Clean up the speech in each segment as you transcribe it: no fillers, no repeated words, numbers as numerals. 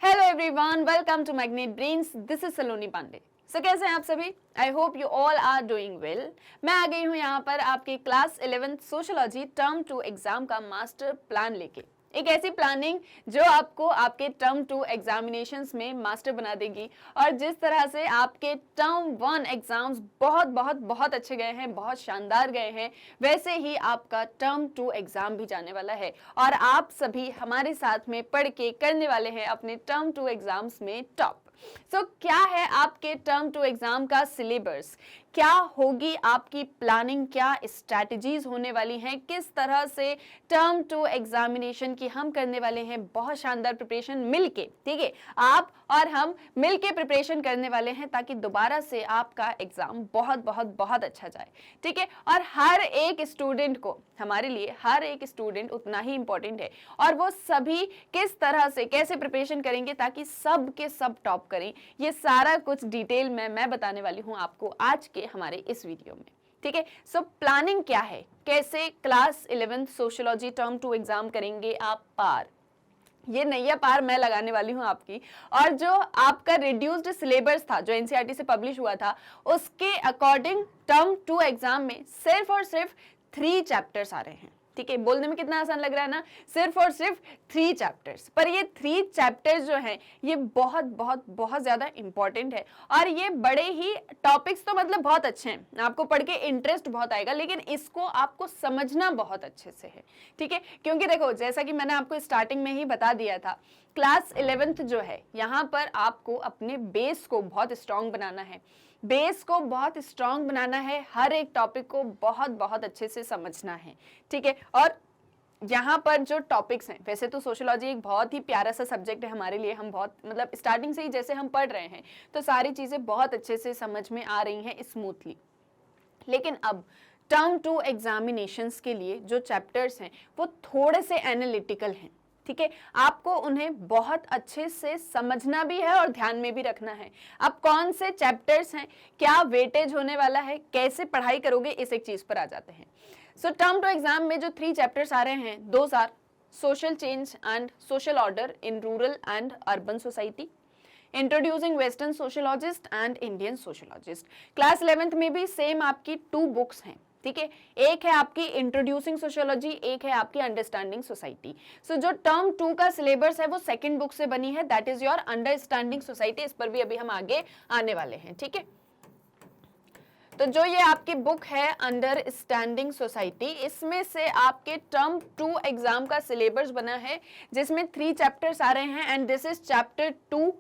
Hello everyone, welcome to Magnet Brains. This is Saloni Pandey. कैसे हैं आप सभी? I hope you all are doing well. मैं आ गई हूँ यहाँ पर आपके class 11th sociology term 2 exam का मास्टर प्लान लेके। एक ऐसी प्लानिंग जो आपको आपके टर्म 2 एग्जामिनेशंस में मास्टर बना देगी। और जिस तरह से आपके टर्म 1 एग्जाम्स बहुत बहुत बहुत अच्छे गए हैं, बहुत शानदार गए हैं, वैसे ही आपका टर्म 2 एग्जाम भी जाने वाला है। और आप सभी हमारे साथ में पढ़ के करने वाले हैं अपने टर्म 2 एग्जाम्स में टॉप। क्या है आपके टर्म 2 एग्जाम का सिलेबस, क्या होगी आपकी प्लानिंग, क्या स्ट्रैटेजीज होने वाली हैं, किस तरह से टर्म 2 एग्जामिनेशन की हम करने वाले हैं बहुत शानदार प्रिपरेशन मिलके। ठीक है, आप और हम मिलके प्रिपरेशन करने वाले हैं ताकि दोबारा से आपका एग्जाम बहुत बहुत बहुत अच्छा जाए। ठीक है, और हर एक स्टूडेंट को, हमारे लिए हर एक स्टूडेंट उतना ही इंपॉर्टेंट है और वो सभी किस तरह से कैसे प्रिपरेशन करेंगे ताकि सब के सब टॉप करें, ये सारा कुछ डिटेल में मैं बताने वाली हूं आपको आज के हमारे इस वीडियो में। ठीक है, प्लानिंग क्या है, कैसे class 11th sociology term 2 exam करेंगे आप पार, ये नैया पार मैं लगाने वाली हूं आपकी। और जो आपका रिड्यूस्ड सिलेबस था जो एनसीईआरटी से पब्लिश हुआ था, उसके अकॉर्डिंग टर्म 2 एग्जाम में सिर्फ और सिर्फ 3 चैप्टर्स आ रहे हैं। ठीक है, बोलने में कितना आसान लग रहा है ना, सिर्फ और सिर्फ 3 चैप्टर्स। पर ये 3 चैप्टर्स जो हैं ये बहुत बहुत बहुत ज्यादा इंपॉर्टेंट है और ये बड़े ही टॉपिक्स तो मतलब बहुत अच्छे हैं, आपको पढ़ के इंटरेस्ट बहुत आएगा, लेकिन इसको आपको समझना बहुत अच्छे से है। ठीक है, क्योंकि देखो जैसा कि मैंने आपको स्टार्टिंग में ही बता दिया था, क्लास 11th जो है यहाँ पर आपको अपने बेस को बहुत स्ट्रांग बनाना है, बेस को बहुत स्ट्रांग बनाना है, हर एक टॉपिक को बहुत बहुत अच्छे से समझना है। ठीक है, और यहाँ पर जो टॉपिक्स हैं, वैसे तो सोशियोलॉजी एक बहुत ही प्यारा सा सब्जेक्ट है हमारे लिए, हम बहुत मतलब स्टार्टिंग से ही जैसे हम पढ़ रहे हैं तो सारी चीज़ें बहुत अच्छे से समझ में आ रही हैं स्मूथली। लेकिन अब टर्म 2 एग्जामिनेशंस के लिए जो चैप्टर्स हैं वो थोड़े से एनालिटिकल हैं। ठीक है, आपको उन्हें बहुत अच्छे से समझना भी है और ध्यान में भी रखना है। अब कौन से चैप्टर्स हैं, क्या वेटेज होने वाला है, कैसे पढ़ाई करोगे, इस एक चीज पर आ जाते हैं। टर्म 2 एग्जाम में जो 3 चैप्टर्स आ रहे हैं, those are social change and social order in rural and urban society, introducing western sociologist and Indian sociologist. Class 11th में भी सेम आपकी 2 बुक्स हैं। ठीक है, एक है आपकी इंट्रोड्यूसिंग सोशियोलॉजी, एक है आपकी अंडरस्टैंडिंग सोसाइटी। जो टर्म 2 का सिलेबस है वो सेकंड बुक से बनी है, that is your understanding society. इस पर भी अभी हम आगे आने वाले हैं। ठीक है, तो जो ये आपकी बुक है अंडरस्टैंडिंग सोसाइटी, इसमें से आपके टर्म 2 एग्जाम का सिलेबस बना है जिसमें 3 चैप्टर्स आ रहे हैं and this is chapter 2,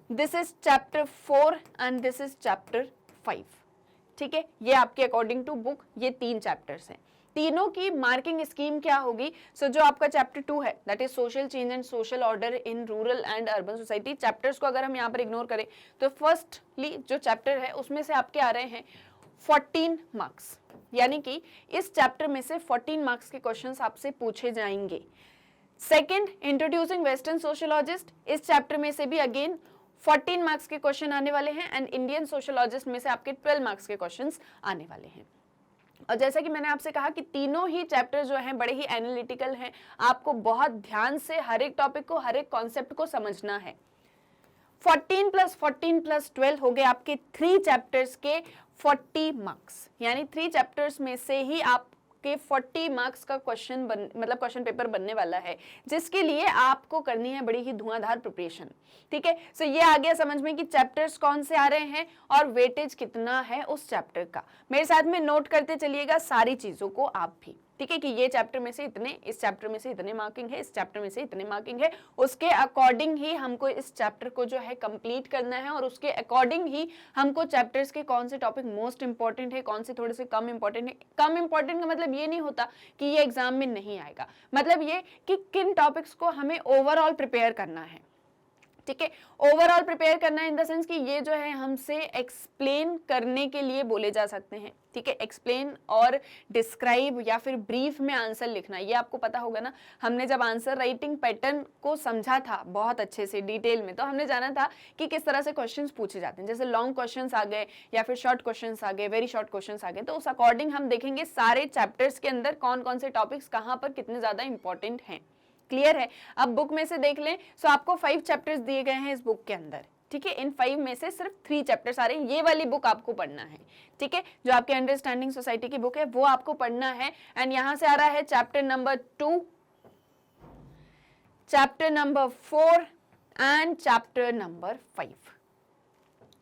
this is chapter 4 and this is chapter 5। ठीक है, ये आपके अकॉर्डिंग टू बुक ये 3 चैप्टर्स हैं। तीनों की मार्किंग स्कीम क्या होगी? जो आपका चैप्टर 2 है that is social change and social order in rural and urban society, chapters को अगर हम यहाँ पर इग्नोर करें तो फर्स्टली जो चैप्टर है उसमें से आपके आ रहे हैं 14 मार्क्स, यानी कि इस चैप्टर में से 14 मार्क्स के क्वेश्चंस आपसे पूछे जाएंगे। सेकेंड, इंट्रोड्यूसिंग वेस्टर्न सोशियोलॉजिस्ट, इस चैप्टर में से भी अगेन 14 मार्क्स के क्वेश्चन आने वाले हैं एंड इंडियन सोशियोलॉजिस्ट में से आपके 12 मार्क्स के क्वेश्चंस आने वाले हैं। और जैसा कि मैंने आपसे कहा कि तीनों ही चैप्टर जो हैं बड़े ही एनालिटिकल हैं, आपको बहुत ध्यान से हर एक टॉपिक को, हर एक कॉन्सेप्ट को समझना है। 14 + 14 + 12 हो गए आपके 3 चैप्टर्स के 40 मार्क्स, यानी 3 चैप्टर्स में से ही आप के 40 मार्क्स का क्वेश्चन मतलब क्वेश्चन पेपर बनने वाला है, जिसके लिए आपको करनी है बड़ी ही धुआंधार प्रिपरेशन। ठीक है, ये आ गया समझ में कि चैप्टर्स कौन से आ रहे हैं और वेटेज कितना है उस चैप्टर का। मेरे साथ में नोट करते चलिएगा सारी चीजों को आप भी। ठीक है, कि ये चैप्टर में से इतने, इस चैप्टर में से इतने मार्किंग है, इस चैप्टर में से इतने मार्किंग है, उसके अकॉर्डिंग ही हमको इस चैप्टर को जो है कंप्लीट करना है और उसके अकॉर्डिंग ही हमको चैप्टर्स के कौन से टॉपिक मोस्ट इंपॉर्टेंट है, कौन से थोड़े से कम इंपॉर्टेंट है। कम इंपॉर्टेंट का मतलब ये नहीं होता कि ये एग्जाम में नहीं आएगा, मतलब ये कि किन टॉपिक्स को हमें ओवरऑल प्रिपेयर करना है। ठीक है, ओवरऑल प्रिपेयर करना इन द सेंस कि ये जो है हमसे एक्सप्लेन करने के लिए बोले जा सकते हैं। ठीक है, एक्सप्लेन और डिस्क्राइब या फिर ब्रीफ में आंसर लिखना, ये आपको पता होगा ना। हमने जब आंसर राइटिंग पैटर्न को समझा था बहुत अच्छे से डिटेल में, तो हमने जाना था कि किस तरह से क्वेश्चंस पूछे जाते हैं। जैसे लॉन्ग क्वेश्चंस आ गए या फिर शॉर्ट क्वेश्चंस आ गए, वेरी शॉर्ट क्वेश्चंस आ गए, तो उस अकॉर्डिंग हम देखेंगे सारे चैप्टर्स के अंदर कौन कौन से टॉपिक्स कहाँ पर कितने ज्यादा इंपॉर्टेंट हैं। क्लियर है? अब बुक में से देख लें, सो आपको 5 चैप्टर्स दिए गए हैं इस बुक के अंदर, ठीक है। इन 5 में से सिर्फ 3 चैप्टर्स आ रहे हैं, ये वाली बुक आपको पढ़ना है, ठीक है। जो आपके अंडरस्टैंडिंग सोसाइटी की बुक है वो आपको पढ़ना है। एंड यहां से आ रहा है chapter number 2, chapter number 4 and chapter number 5,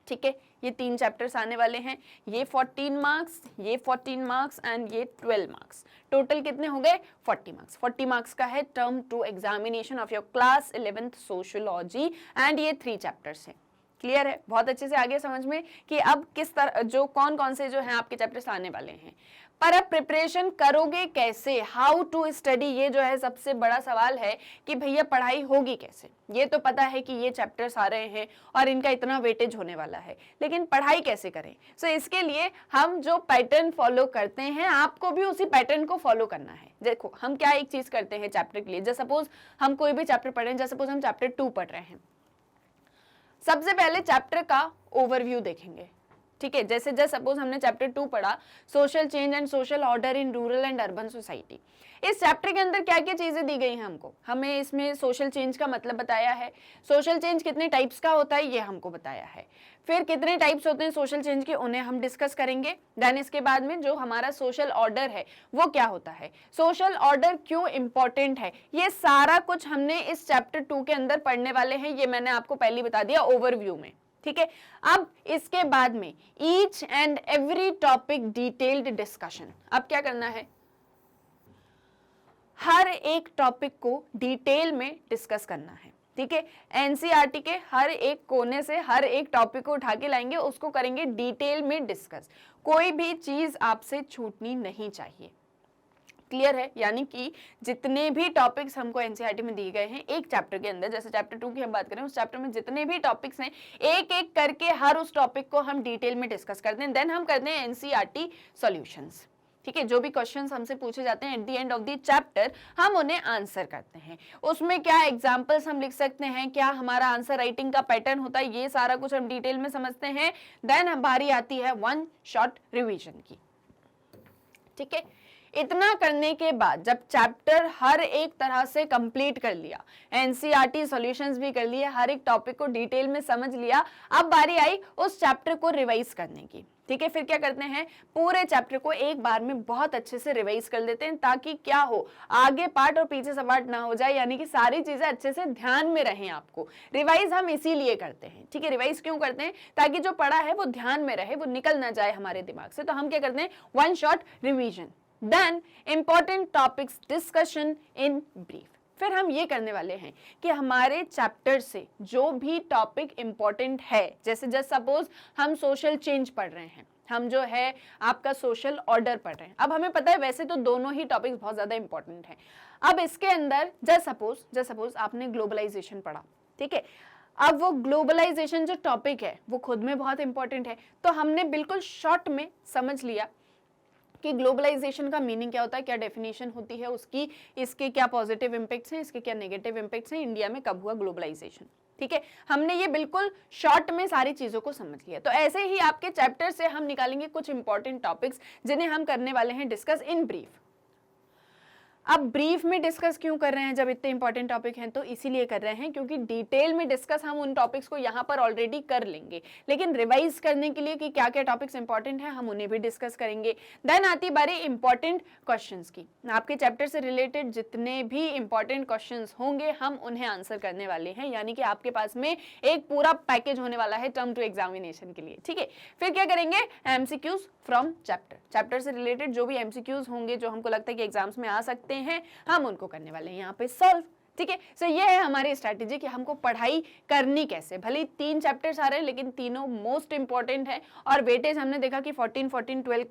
ठीक है। ये 3 चैप्टर्स आने वाले हैं, ये 14 मार्क्स, ये 14 मार्क्स एंड ये 12 मार्क्स। टोटल कितने हो गए? 40 मार्क्स। 40 मार्क्स का है term 2 examination of your class 11th sociology and ये 3 चैप्टर्स हैं। क्लियर है? बहुत अच्छे से आ गया समझ में कि अब किस तरह जो कौन से जो हैं आपके चैप्टर्स आने वाले हैं। पर अब प्रिपरेशन करोगे कैसे? हाउ टू स्टडी, ये जो है सबसे बड़ा सवाल है कि भैया पढ़ाई होगी कैसे। ये तो पता है कि ये चैप्टर्स आ रहे हैं और इनका इतना वेटेज होने वाला है, लेकिन पढ़ाई कैसे करें? सो इसके लिए हम जो पैटर्न फॉलो करते हैं आपको भी उसी पैटर्न को फॉलो करना है। देखो हम क्या एक चीज करते हैं चैप्टर के लिए, जैसे सपोज हम कोई भी चैप्टर पढ़ रहे हैं, जैसे सपोज हम चैप्टर 2 पढ़ रहे हैं, सबसे पहले चैप्टर का ओवरव्यू देखेंगे, ठीक है। जैसे सपोज हमने चैप्टर 2 पढ़ा, social change and social order in rural and urban society. इस चैप्टर के अंदर क्या क्या चीजें दी गई हैं हमको, हमें इसमें सोशल चेंज का मतलब बताया है, सोशल चेंज कितने टाइप्स का होता है ये हमको बताया है, फिर कितने टाइप्स होते हैं सोशल चेंज के उन्हें हम डिस्कस करेंगे। देन इसके बाद में जो हमारा सोशल ऑर्डर है वो क्या होता है, सोशल ऑर्डर क्यों इंपॉर्टेंट है, ये सारा कुछ हमने इस चैप्टर 2 के अंदर पढ़ने वाले हैं। ये मैंने आपको पहले बता दिया ओवरव्यू में, ठीक है। अब इसके बाद में each and every topic detailed discussion. अब क्या करना है, हर एक टॉपिक को डिटेल में डिस्कस करना है, ठीक है। एनसीईआरटी के हर एक कोने से हर एक टॉपिक को उठा के लाएंगे, उसको करेंगे डिटेल में डिस्कस। कोई भी चीज आपसे छूटनी नहीं चाहिए। क्लियर है? यानी कि जितने भी टॉपिक्स हमको एनसीईआरटी में दिए गए हैं एक चैप्टर के अंदर, जैसे चैप्टर 2 की हम बात करें, उस चैप्टर में जितने भी टॉपिक्स हैं एक एक करके हर उस टॉपिक को हम डिटेल में डिस्कस करते हैं। देन हम करते हैं एनसीईआरटी सॉल्यूशंस, ठीक है। जो भी क्वेश्चंस हमसे पूछे जाते हैं at the end of the chapter हम उन्हें आंसर करते हैं। उसमें क्या एग्जांपल्स हम लिख सकते हैं, क्या हमारा आंसर राइटिंग का पैटर्न होता है, ये सारा कुछ हम डिटेल में समझते हैं। देन बारी आती है वन शॉट रिवीजन की, ठीक है। इतना करने के बाद जब चैप्टर हर एक तरह से कंप्लीट कर लिया, एनसीईआरटी सॉल्यूशंस भी कर लिए, हर एक टॉपिक को डिटेल में समझ लिया, अब बारी आई उस चैप्टर को रिवाइज करने की, ठीक है। फिर क्या करते हैं, पूरे चैप्टर को एक बार में बहुत अच्छे से रिवाइज कर लेते हैं, ताकि क्या हो, आगे पार्ट और पीछे सब पार्ट ना हो जाए, यानी कि सारी चीजें अच्छे से ध्यान में रहें आपको। रिवाइज हम इसीलिए करते हैं, ठीक है। रिवाइज क्यों करते हैं, ताकि जो पढ़ा है वो ध्यान में रहे, वो निकल ना जाए हमारे दिमाग से। तो हम क्या करते हैं, one shot revision, then important topics discussion in brief. फिर हम ये करने वाले हैं कि हमारे चैप्टर से जो भी टॉपिक इंपॉर्टेंट है, जैसे सपोज हम सोशल चेंज पढ़ रहे हैं, हम जो है आपका सोशल ऑर्डर पढ़ रहे हैं। अब हमें पता है वैसे तो दोनों ही टॉपिक्स बहुत ज्यादा इंपॉर्टेंट हैं। अब इसके अंदर जस्ट सपोज आपने ग्लोबलाइजेशन पढ़ा, ठीक है। अब वो ग्लोबलाइजेशन जो टॉपिक है वो खुद में बहुत इंपॉर्टेंट है, तो हमने बिल्कुल शॉर्ट में समझ लिया कि ग्लोबलाइजेशन का मीनिंग क्या होता है, क्या डेफिनेशन होती है उसकी, इसके क्या पॉजिटिव इंपैक्ट्स हैं, इसके क्या नेगेटिव इंपैक्ट्स हैं, इंडिया में कब हुआ ग्लोबलाइजेशन, ठीक है। हमने ये बिल्कुल शॉर्ट में सारी चीजों को समझ लिया। तो ऐसे ही आपके चैप्टर से हम निकालेंगे कुछ इंपॉर्टेंट टॉपिक्स जिन्हें हम करने वाले हैं डिस्कस इन ब्रीफ। अब ब्रीफ में डिस्कस क्यों कर रहे हैं, जब इतने इंपॉर्टेंट टॉपिक हैं तो इसीलिए कर रहे हैं क्योंकि डिटेल में डिस्कस हम उन टॉपिक्स को यहाँ पर ऑलरेडी कर लेंगे, लेकिन रिवाइज करने के लिए कि क्या क्या टॉपिक्स इंपॉर्टेंट हैं हम उन्हें भी डिस्कस करेंगे। देन आती बारी इंपॉर्टेंट क्वेश्चंस की। आपके चैप्टर से रिलेटेड जितने भी इंपॉर्टेंट क्वेश्चंस होंगे हम उन्हें आंसर करने वाले हैं, यानी कि आपके पास में एक पूरा पैकेज होने वाला है टर्म 2 एग्जामिनेशन के लिए, ठीक है। फिर क्या करेंगे, एमसीक्यूज फ्रॉम चैप्टर से रिलेटेड जो भी एमसीक्यूज होंगे जो हमको लगता है कि एग्जाम्स में आ सकते हैं हम उनको करने वाले हैं यहाँ पे सॉल्व, ठीक है। सो ये है हमारी स्ट्रैटेजी कि हमको पढ़ाई करनी कैसे। भले 3 चैप्टर्स आ रहे हैं लेकिन तीनों मोस्ट इंपॉर्टेंट है और वेटेज हमने देखा कि 14-14-12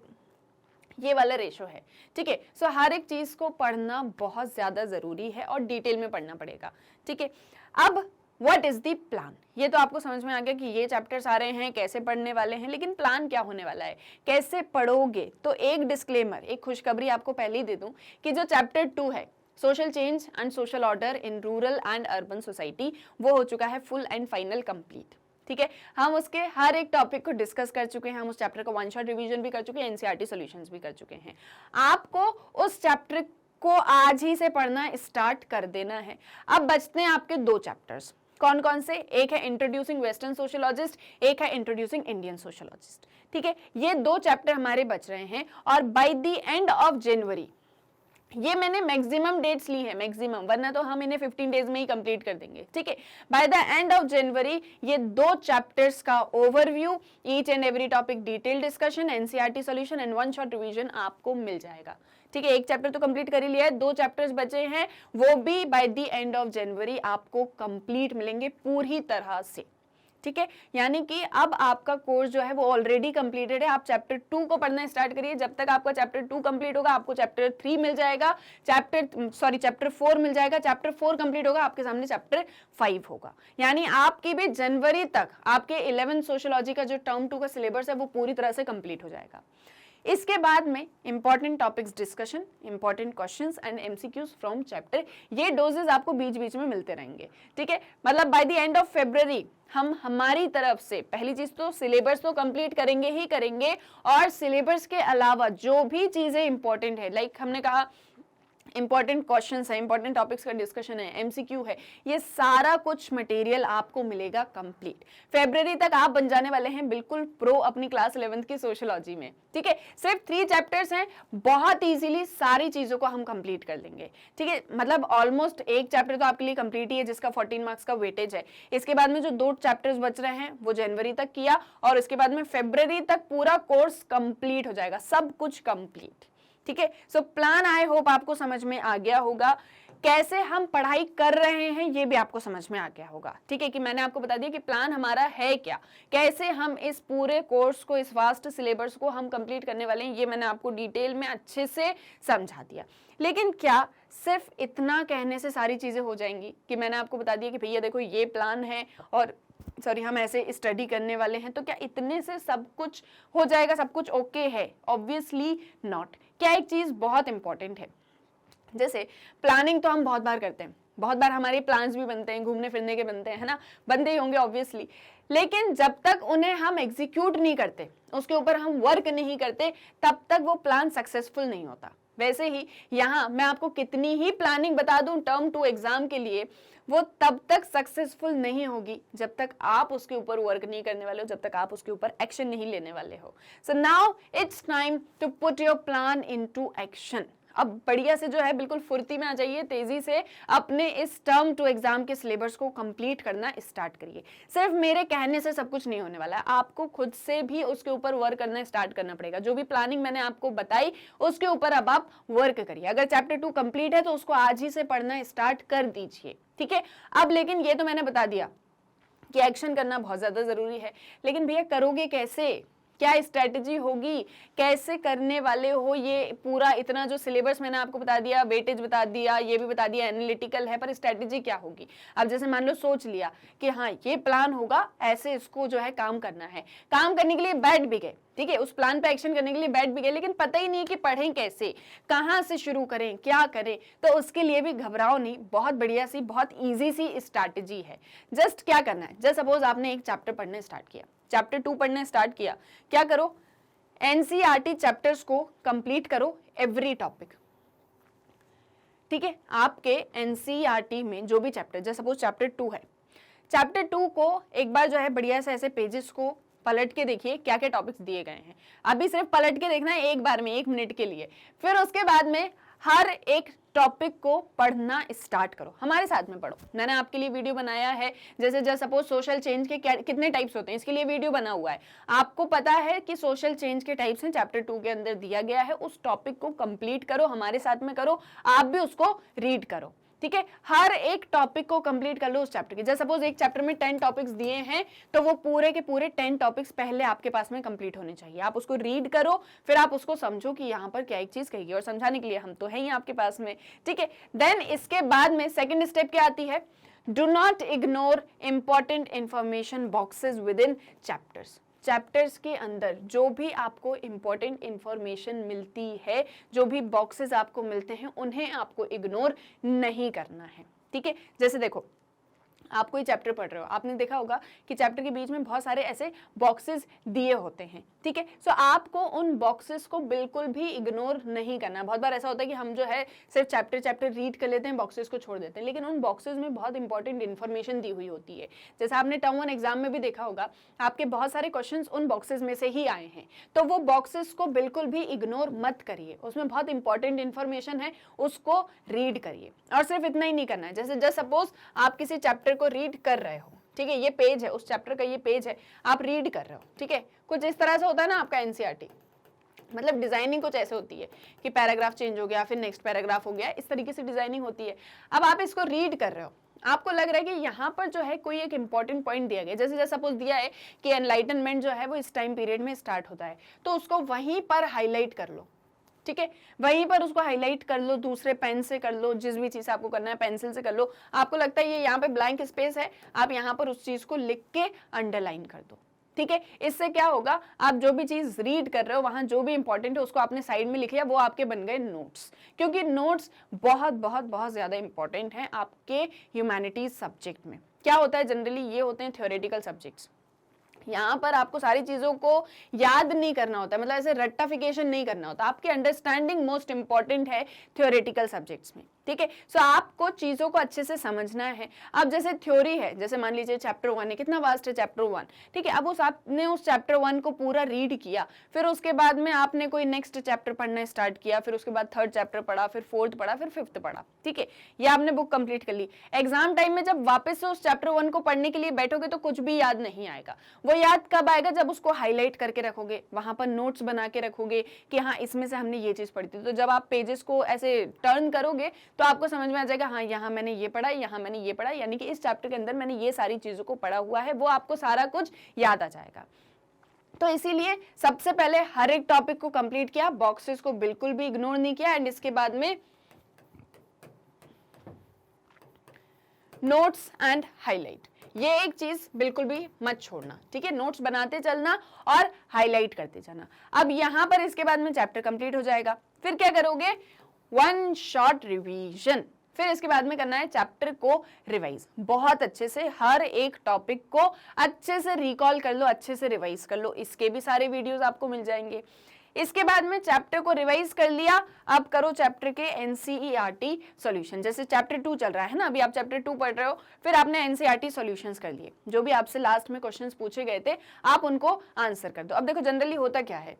ये वाला रेशो है, ठीक है। सो हर एक चीज को पढ़ना बहुत ज्यादा जरूरी है और डिटेल में पढ़ना पड़ेगा, ठीक है। अब व्हाट इज द प्लान, ये तो आपको समझ में आ गया कि ये चैप्टर्स आ रहे हैं, कैसे पढ़ने वाले हैं, लेकिन प्लान क्या होने वाला है, कैसे पढ़ोगे। तो एक डिस्क्लेमर, एक खुशखबरी आपको पहले ही दे दूं कि जो चैप्टर 2 है social change and social order in rural and urban society, वो हो चुका है फुल एंड फाइनल कंप्लीट, ठीक है। हम उसके हर एक टॉपिक को डिस्कस कर चुके हैं, हम उस चैप्टर का वन शॉट रिवीजन भी कर चुके हैं, एनसीईआरटी सॉल्यूशंस भी कर चुके हैं। आपको उस चैप्टर को आज ही से पढ़ना स्टार्ट कर देना है। अब बचते हैं आपके 2 चैप्टर्स, कौन कौन से? एक है इंट्रोड्यूसिंग वेस्टर्न सोशियोलॉजिस्ट, एक है इंट्रोड्यूसिंग इंडियन सोशियोलॉजिस्ट। ठीक है, ये 2 चैप्टर हमारे बच रहे हैं और by the end of January, ये मैंने मैक्सिमम डेट्स ली है, मैक्सिमम, वरना तो हम इन्हें 15 डेज में ही कंप्लीट कर देंगे। ठीक है, by the end of January ये 2 चैप्टर्स का overview, each and every topic detail discussion, NCERT solution and 1 shot revision आपको मिल जाएगा। ठीक है, 1 चैप्टर तो कंप्लीट कर ही लिया है, 2 चैप्टर्स बचे हैं, वो भी by the end of January आपको कंप्लीट मिलेंगे पूरी तरह से। ठीक है, यानी कि अब आपका कोर्स जो है वो ऑलरेडी कंप्लीटेड है। आप चैप्टर 2 को पढ़ना स्टार्ट करिए, जब तक आपका चैप्टर 2 कंप्लीट होगा आपको चैप्टर 3 मिल जाएगा, चैप्टर 4 मिल जाएगा, चैप्टर 4 कंप्लीट होगा आपके सामने चैप्टर 5 होगा। यानी आपकी भी जनवरी तक आपके 11 सोशियोलॉजी का जो टर्म 2 का सिलेबस है वो पूरी तरह से कंप्लीट हो जाएगा। इसके बाद में important topics discussion, important questions and MCQs from chapter, ये डोजेस आपको बीच बीच में मिलते रहेंगे। ठीक है, मतलब by the end of February हम हमारी तरफ से पहली चीज तो सिलेबस तो कंप्लीट करेंगे ही करेंगे, और सिलेबस के अलावा जो भी चीजें इंपॉर्टेंट है, लाइक हमने कहा इंपॉर्टेंट क्वेश्चंस है, इंपॉर्टेंट टॉपिक्स का डिस्कशन है, एमसीक्यू है, ये सारा कुछ मटेरियल आपको मिलेगा कंप्लीट। फरवरी तक आप बन जाने वाले हैं बिल्कुल प्रो अपनी क्लास 11th की सोशियोलॉजी में। ठीक है, सिर्फ 3 चैप्टर्स हैं, बहुत इजीली सारी चीजों को हम कंप्लीट कर लेंगे। ठीक है, मतलब ऑलमोस्ट 1 चैप्टर तो आपके लिए कंप्लीट ही है जिसका 14 मार्क्स का वेटेज है। इसके बाद में जो 2 चैप्टर्स बच रहे हैं वो जनवरी तक किया, और इसके बाद में फरवरी तक पूरा कोर्स कंप्लीट हो जाएगा, सब कुछ कंप्लीट। ठीक है, सो प्लान आई होप आपको समझ में आ गया होगा, कैसे हम पढ़ाई कर रहे हैं ये भी आपको समझ में आ गया होगा। ठीक है, कि मैंने आपको बता दिया कि प्लान हमारा है क्या, कैसे हम इस पूरे कोर्स को, इस वास्ट सिलेबस को हम कंप्लीट करने वाले हैं, ये मैंने आपको डिटेल में अच्छे से समझा दिया। लेकिन क्या सिर्फ इतना कहने से सारी चीजें हो जाएंगी कि मैंने आपको बता दिया कि भैया देखो ये प्लान है और हम ऐसे स्टडी करने वाले हैं, तो क्या इतने से सब कुछ हो जाएगा, सब कुछ ओके है? Obviously not. क्या एक चीज बहुत इंपॉर्टेंट है, जैसे प्लानिंग तो हम बहुत बार करते हैं, बहुत बार हमारे प्लान्स भी बनते हैं, घूमने फिरने के बनते हैं, है ना, बनते ही होंगे ऑब्वियसली, लेकिन जब तक उन्हें हम एग्जीक्यूट नहीं करते, उसके ऊपर हम वर्क नहीं करते, तब तक वो प्लान सक्सेसफुल नहीं होता। वैसे ही यहाँ मैं आपको कितनी ही प्लानिंग बता दूं टर्म 2 एग्जाम के लिए, वो तब तक सक्सेसफुल नहीं होगी जब तक आप उसके ऊपर वर्क नहीं करने वाले हो, जब तक आप उसके ऊपर एक्शन नहीं लेने वाले हो। So now it's time to put your plan into action. अब बढ़िया से जो है बिल्कुल फुर्ती में आ जाइए, तेजी से अपने इस टर्म 2 एग्जाम के सिलेबस को कंप्लीट करना स्टार्ट करिए। सिर्फ मेरे कहने से सब कुछ नहीं होने वाला है, आपको खुद से भी उसके ऊपर वर्क करना स्टार्ट करना पड़ेगा। जो भी प्लानिंग मैंने आपको बताई उसके ऊपर अब आप वर्क करिए। अगर चैप्टर 2 कंप्लीट है तो उसको आज ही से पढ़ना स्टार्ट कर दीजिए। ठीक है, अब लेकिन ये तो मैंने बता दिया कि एक्शन करना बहुत ज्यादा जरूरी है, लेकिन भैया करोगे कैसे, क्या स्ट्रेटजी होगी, कैसे करने वाले हो? ये पूरा इतना जो सिलेबस मैंने आपको बता दिया, वेटेज बता दिया, ये भी बता दिया एनालिटिकल है, पर स्ट्रेटजी क्या होगी? अब जैसे मान लो सोच लिया कि हाँ ये प्लान होगा, ऐसे इसको जो है काम करना है, काम करने के लिए बैठ भी गए, ठीक है, उस प्लान पे एक्शन करने के लिए बैठ भी गए, लेकिन पता ही नहीं कि पढ़ें कैसे, कहाँ से शुरू करें, क्या करें, तो उसके लिए भी घबराओ नहीं, बहुत बढ़िया सी, बहुत ईजी सी स्ट्रैटेजी है। जस्ट क्या करना है, जस्ट सपोज आपने एक चैप्टर पढ़ना स्टार्ट किया, चैप्टर 2 पढ़ना स्टार्ट किया, क्या करो, एनसीईआरटी चैप्टर्स को कंप्लीट करो, एवरी टॉपिक। ठीक है, आपके एनसीईआरटी में जो भी चैप्टर, जैसे सपोज चैप्टर 2 है, चैप्टर 2 को एक बार जो है बढ़िया से ऐसे पेजेस को पलट के देखिए क्या क्या टॉपिक्स दिए गए हैं। अभी सिर्फ पलट के देखना है एक बार में, 1 मिनट के लिए, फिर उसके बाद में हर एक टॉपिक को पढ़ना स्टार्ट करो, हमारे साथ में पढ़ो। मैंने आपके लिए वीडियो बनाया है, जैसे सपोज सोशल चेंज के कितने टाइप्स होते हैं, इसके लिए वीडियो बना हुआ है। आपको पता है कि सोशल चेंज के टाइप्स हैं, चैप्टर 2 के अंदर दिया गया है, उस टॉपिक को कंप्लीट करो, हमारे साथ में करो, आप भी उसको रीड करो। ठीक है, हर एक टॉपिक को कंप्लीट कर लो उस चैप्टर के। जैसे सपोज एक चैप्टर में 10 टॉपिक्स दिए हैं, तो वो पूरे के पूरे 10 टॉपिक्स पहले आपके पास में कंप्लीट होने चाहिए। आप उसको रीड करो, फिर आप उसको समझो कि यहाँ पर क्या एक चीज कहेगी, और समझाने के लिए हम तो है ही आपके पास में। ठीक है, देन इसके बाद में सेकेंड स्टेप क्या आती है, do not ignore important information boxes with in chapters. Chapters के अंदर जो भी आपको इंपॉर्टेंट इंफॉर्मेशन मिलती है, जो भी बॉक्सेस आपको मिलते हैं, उन्हें आपको इग्नोर नहीं करना है। ठीक है, जैसे देखो आप कोई चैप्टर पढ़ रहे हो, आपने देखा होगा कि चैप्टर के बीच में बहुत सारे ऐसे बॉक्सेस दिए होते हैं, ठीक है। सो आपको उन बॉक्सेस को बिल्कुल भी इग्नोर नहीं करना है। बहुत बार ऐसा होता है कि हम जो है सिर्फ चैप्टर रीड कर लेते हैं, बॉक्सेस को छोड़ देते हैं, लेकिन उन बॉक्सेस में बहुत इंपॉर्टेंट इन्फॉर्मेशन दी हुई होती है। जैसे आपने टर्म 1 एग्जाम में भी देखा होगा, आपके बहुत सारे क्वेश्चन उन बॉक्सेस में से ही आए हैं, तो वो बॉक्सेस को बिल्कुल भी इग्नोर मत करिए, उसमें बहुत इंपॉर्टेंट इन्फॉर्मेशन है, उसको रीड करिए। और सिर्फ इतना ही नहीं करना है, जैसे जस्ट सपोज आप किसी चैप्टर को रीड कर रहे हो, ठीक है, ये पेज है उस चैप्टर का, ये पेज है, आप रीड कर रहे हो, ठीक है, कुछ इस तरह से होता है ना आपका एनसीईआरटी, मतलब डिजाइनिंग कुछ ऐसे होती है कि पैराग्राफ चेंज हो गया, फिर नेक्स्ट पैराग्राफ हो गया, इस तरीके से डिजाइनिंग होती है। अब आप इसको रीड कर रहे हो, आपको लग रहा है कि यहाँ पर जो है कोई एक इंपॉर्टेंट पॉइंट दिया गया, जैसे सपोज दिया है कि एनलाइटनमेंट जो है वो इस टाइम पीरियड में स्टार्ट होता है, तो उसको वहीं पर हाईलाइट कर लो, ठीक है, वहीं पर उसको हाईलाइट कर लो, दूसरे पेन से कर लो, जिस भी चीज आपको करना है पेंसिल से कर लो। आपको लगता है ये यहाँ पे ब्लैंक स्पेस है, आप यहाँ पर उस चीज को लिख के अंडरलाइन कर दो, ठीक है। इससे क्या होगा, आप जो भी चीज रीड कर रहे हो वहां जो भी इंपॉर्टेंट है उसको आपने साइड में लिख लिया, वो आपके बन गए नोट्स, क्योंकि नोट्स बहुत बहुत बहुत ज्यादा इंपॉर्टेंट है आपके ह्यूमैनिटीज सब्जेक्ट में। क्या होता है जनरली, ये होते हैं थ्योरेटिकल सब्जेक्ट्स, यहाँ पर आपको सारी चीजों को याद नहीं करना होता, मतलब ऐसे रट्टाफिकेशन नहीं करना होता, आपकी अंडरस्टैंडिंग मोस्ट इंपॉर्टेंट है थ्योरेटिकल सब्जेक्ट्स में, ठीक है। सो आपको चीजों को अच्छे से समझना है। अब जैसे थ्योरी है, जैसे मान लीजिए चैप्टर 1 है, कितना वास्ट है चैप्टर 1, ठीक है। अब आपने उस चैप्टर 1 को पूरा रीड किया, फिर उसके बाद में आपने कोई नेक्स्ट चैप्टर पढ़ना स्टार्ट किया, फिर उसके बाद 3rd चैप्टर पढ़ा, फिर 4th पढ़ा, फिर 5th पढ़ा, ठीक है, ये आपने बुक कंप्लीट कर ली। एग्जाम टाइम में जब वापस से उस चैप्टर 1 को पढ़ने के लिए बैठोगे तो कुछ भी याद नहीं आएगा। वो याद कब आएगा, जब उसको हाईलाइट करके रखोगे, वहां पर नोट्स बना के रखोगे कि हाँ इसमें से हमने ये चीज पढ़ी थी, तो जब आप पेजेस को ऐसे टर्न करोगे तो आपको समझ में आ जाएगा, हाँ यहाँ मैंने ये पढ़ा, यहाँ मैंने ये पढ़ा, यानी कि इस चैप्टर के अंदर मैंने ये सारी चीजों को पढ़ा हुआ है, वो आपको सारा कुछ याद आ जाएगा। तो इसीलिए सबसे पहले हर एक टॉपिक को कंप्लीट किया, बॉक्सेस को बिल्कुल भी इग्नोर नहीं किया, एंड इसके बाद में नोट्स एंड हाईलाइट, ये एक चीज बिल्कुल भी मत छोड़ना, ठीक है। नोट्स बनाते चलना और हाईलाइट करते जाना। अब यहां पर इसके बाद में चैप्टर कंप्लीट हो जाएगा, फिर क्या करोगे, 1 शॉर्ट रिवीजन, फिर इसके बाद में करना है चैप्टर को रिवाइज, बहुत अच्छे से हर एक टॉपिक को अच्छे से रिकॉल कर लो, अच्छे से रिवाइज कर लो, इसके भी सारे वीडियोस आपको मिल जाएंगे। इसके बाद में चैप्टर को रिवाइज कर लिया, अब करो चैप्टर के एनसीईआरटी सॉल्यूशन। जैसे चैप्टर 2 चल रहा है ना, अभी आप चैप्टर 2 पढ़ रहे हो, फिर आपने एनसीईआरटी सॉल्यूशंस कर लिए, जो भी आपसे लास्ट में क्वेश्चंस पूछे गए थे आप उनको आंसर कर दो। अब देखो जनरली होता क्या है,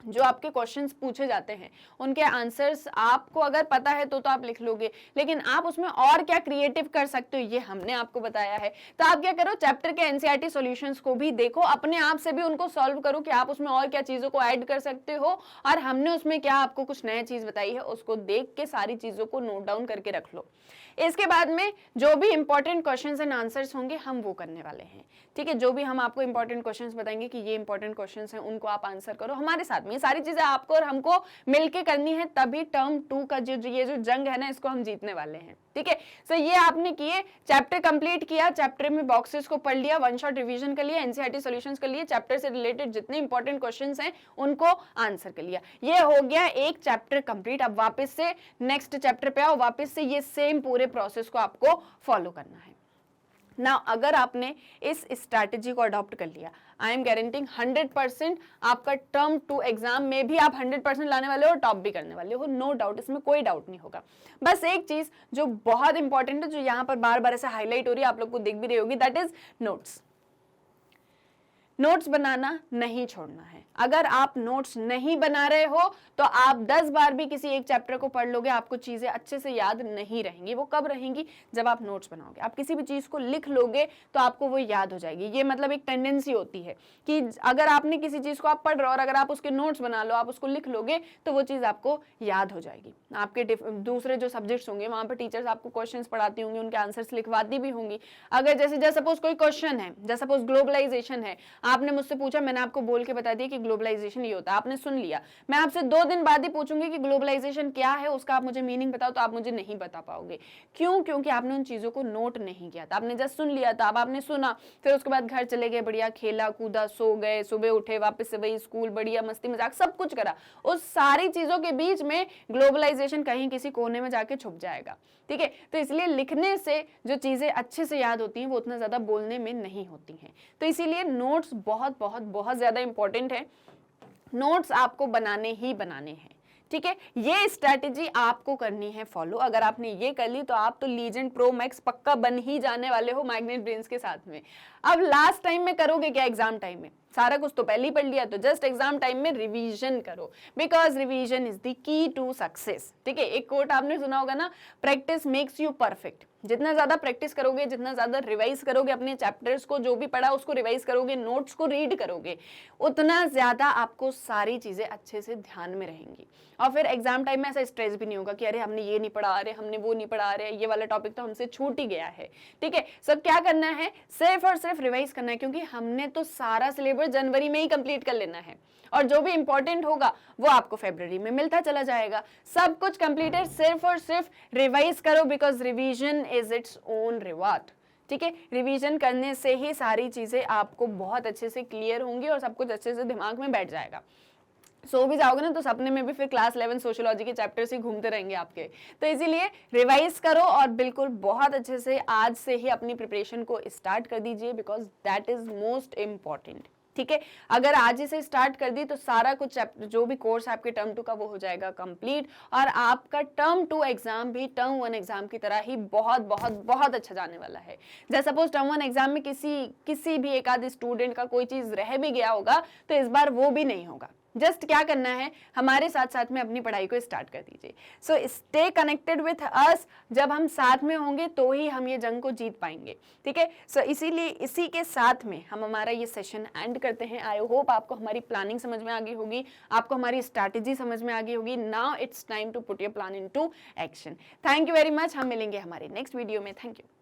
जो आपके क्वेश्चंस पूछे जाते हैं उनके आंसर्स आपको अगर पता है तो आप लिख लोगे, लेकिन आप उसमें और क्या क्रिएटिव कर सकते हो ये हमने आपको बताया है। तो आप क्या करो, चैप्टर के एनसीईआरटी सॉल्यूशंस को भी देखो, अपने आप से भी उनको सॉल्व करो कि आप उसमें और क्या चीजों को ऐड कर सकते हो, और हमने उसमें क्या आपको कुछ नया चीज बताई है उसको देख के सारी चीजों को नोट डाउन करके रख लो। इसके बाद में जो भी इंपॉर्टेंट क्वेश्चंस एंड आंसर्स होंगे हम वो करने वाले हैं, ठीक है। जो भी हम आपको इंपॉर्टेंट क्वेश्चंस बताएंगे कि ये इंपॉर्टेंट क्वेश्चंस हैं, उनको आप आंसर करो हमारे साथ में। ये सारी चीजें आपको और हमको मिलके करनी है, तभी टर्म 2 का ये जो जंग है ना, इसको हम जीतने वाले हैं, ठीक है। सो ये आपने किए, चैप्टर कंप्लीट किया, चैप्टर में बॉक्सेस को पढ़ लिया, 1 शॉट रिवीजन कर लिया, एनसीईआरटी सॉल्यूशंस कर लिए, चैप्टर से रिलेटेड जितने इंपॉर्टेंट क्वेश्चंस हैं उनको आंसर कर लिया। ये हो गया एक चैप्टर कंप्लीट। अब वापस से नेक्स्ट चैप्टर पे आओ, वापस से ये सेम पूरे प्रोसेस को आपको फॉलो करना है ना। अगर आपने इस स्ट्रैटेजी को अडॉप्ट कर लिया, आई एम गारंटिंग 100% आपका टर्म 2 एग्जाम में भी आप 100% लाने वाले हो, टॉप भी करने वाले हो, नो डाउट, इसमें कोई डाउट नहीं होगा। बस एक चीज जो बहुत इंपॉर्टेंट है, जो यहाँ पर बार बार ऐसे हाईलाइट हो रही है, आप लोग को दिख भी रही होगी, दैट इज नोट्स। नोट्स बनाना नहीं छोड़ना है। अगर आप नोट्स नहीं बना रहे हो तो आप 10 बार भी किसी एक चैप्टर को पढ़ लोगे, आपको चीजें अच्छे से याद नहीं रहेंगी। वो कब रहेंगी, जब आप नोट्स बनाओगे। आप किसी भी चीज को लिख लोगे तो आपको वो याद हो जाएगी। ये मतलब एक टेंडेंसी होती है कि अगर आपने किसी चीज को आप पढ़ रहे हो और अगर आप उसके नोट्स बना लो, आप उसको लिख लोगे, तो वो चीज आपको याद हो जाएगी। आपके दूसरे जो सब्जेक्ट्स होंगे वहां पर टीचर्स आपको क्वेश्चंस पढ़ाती होंगी, उनके आंसर्स लिखवाती भी होंगी। अगर जैसे सपोज कोई क्वेश्चन है, जैसे सपोज ग्लोबलाइजेशन है, आपने मुझसे पूछा, मैंने आपको बोल के बता दिया कि ग्लोबलाइजेशन ये होता है, आपने सुन लिया। मैं आपसे 2 दिन बाद ही पूछूंगी कि ग्लोबलाइजेशन क्या है, उसका आप मुझे मीनिंग बताओ, तो आप मुझे नहीं बता पाओगे। क्यों? क्योंकि आपने उन चीजों को नोट नहीं किया था, आपने जस्ट सुन लिया था। अब आपने सुना, फिर उसके बाद घर चले गए, बढ़िया खेला कूदा, सो गए, सुबह उठे, वापस से वही स्कूल, बढ़िया मस्ती मजाक सब कुछ करा। उस सारी चीजों के बीच में ग्लोबलाइजेशन कहीं किसी कोने में जाके छुप जाएगा, ठीक है। तो इसलिए लिखने से जो चीजें अच्छे से याद होती हैं वो उतना ज्यादा बोलने में नहीं होती हैं। तो इसीलिए नोट्स बहुत बहुत बहुत ज्यादा इंपॉर्टेंट है। नोट्स आपको बनाने ही बनाने हैं, ठीक है। ये स्ट्रैटेजी आपको करनी है फॉलो। अगर आपने ये कर ली तो आप तो लीजेंड प्रो मैक्स पक्का बन ही जाने वाले हो मैग्नेट ब्रेन्स के साथ में। अब लास्ट टाइम में करोगे क्या? एग्जाम टाइम में सारा कुछ तो पहले ही पढ़ लिया, तो जस्ट एग्जाम टाइम में रिवीजन करो, because revision is the key to success, ठीक है। एक कोट आपने सुना होगा ना, प्रैक्टिस मेक्स यू परफेक्ट। जितना ज्यादा प्रैक्टिस करोगे, जितना ज्यादा रिवाइज करोगे अपने चैप्टर्स को, जो भी पढ़ा उसको रिवाइज करोगे, नोट्स को रीड करोगे, उतना ज्यादा आपको सारी चीजें अच्छे से ध्यान में रहेंगी। और फिर एग्जाम टाइम में ऐसा स्ट्रेस भी नहीं होगा कि अरे हमने ये नहीं पढ़ा, अरे हमने वो नहीं पढ़ा, अरे ये वाला टॉपिक तो हमसे छूट ही गया है, ठीक है। सो क्या करना है? सिर्फ और सिर्फ रिवाइज करना है, क्योंकि हमने तो सारा सिलेबस जनवरी में ही कंप्लीट कर लेना है, और जो भी इंपॉर्टेंट होगा वो आपको फरवरी में मिलता चला जाएगा। सब कुछ कंप्लीटेड, सिर्फ और सिर्फ रिवाइज करो, because revision is its own reward, ठीक है। रिवीजन करने से ही सारी चीजें आपको बहुत अच्छे से क्लियर होंगी और सब कुछ अच्छे से दिमाग में बैठ जाएगा। सो भी जाओगे ना तो सपने में भी फिर क्लास 11 सोशियोलॉजी के चैप्टर्स ही घूमते रहेंगे आपके। तो इसीलिए रिवाइज करो और बिल्कुल बहुत अच्छे से आज से ही अपनी प्रिपरेशन को स्टार्ट कर दीजिए, because that is most important, ठीक है। अगर आज ही से स्टार्ट कर दी तो सारा कुछ चैप्टर, जो भी कोर्स आपके टर्म 2 का, वो हो जाएगा कंप्लीट, और आपका टर्म 2 एग्जाम भी टर्म 1 एग्जाम की तरह ही बहुत बहुत बहुत अच्छा जाने वाला है। जैसे सपोज टर्म 1 एग्जाम में किसी भी एक आध स्टूडेंट का कोई चीज रह भी गया होगा, तो इस बार वो भी नहीं होगा। जस्ट क्या करना है, हमारे साथ साथ में अपनी पढ़ाई को स्टार्ट कर दीजिए। So stay connected with us. जब हम साथ में होंगे तो ही हम ये जंग को जीत पाएंगे, ठीक है। सो इसीलिए इसी के साथ में हम हमारा ये सेशन एंड करते हैं। आई होप आपको हमारी प्लानिंग समझ में आ गई होगी, आपको हमारी स्ट्रैटेजी समझ में आ गई होगी। Now it's time to put your plan into action. Thank you very much. हम मिलेंगे हमारे नेक्स्ट वीडियो में। Thank you.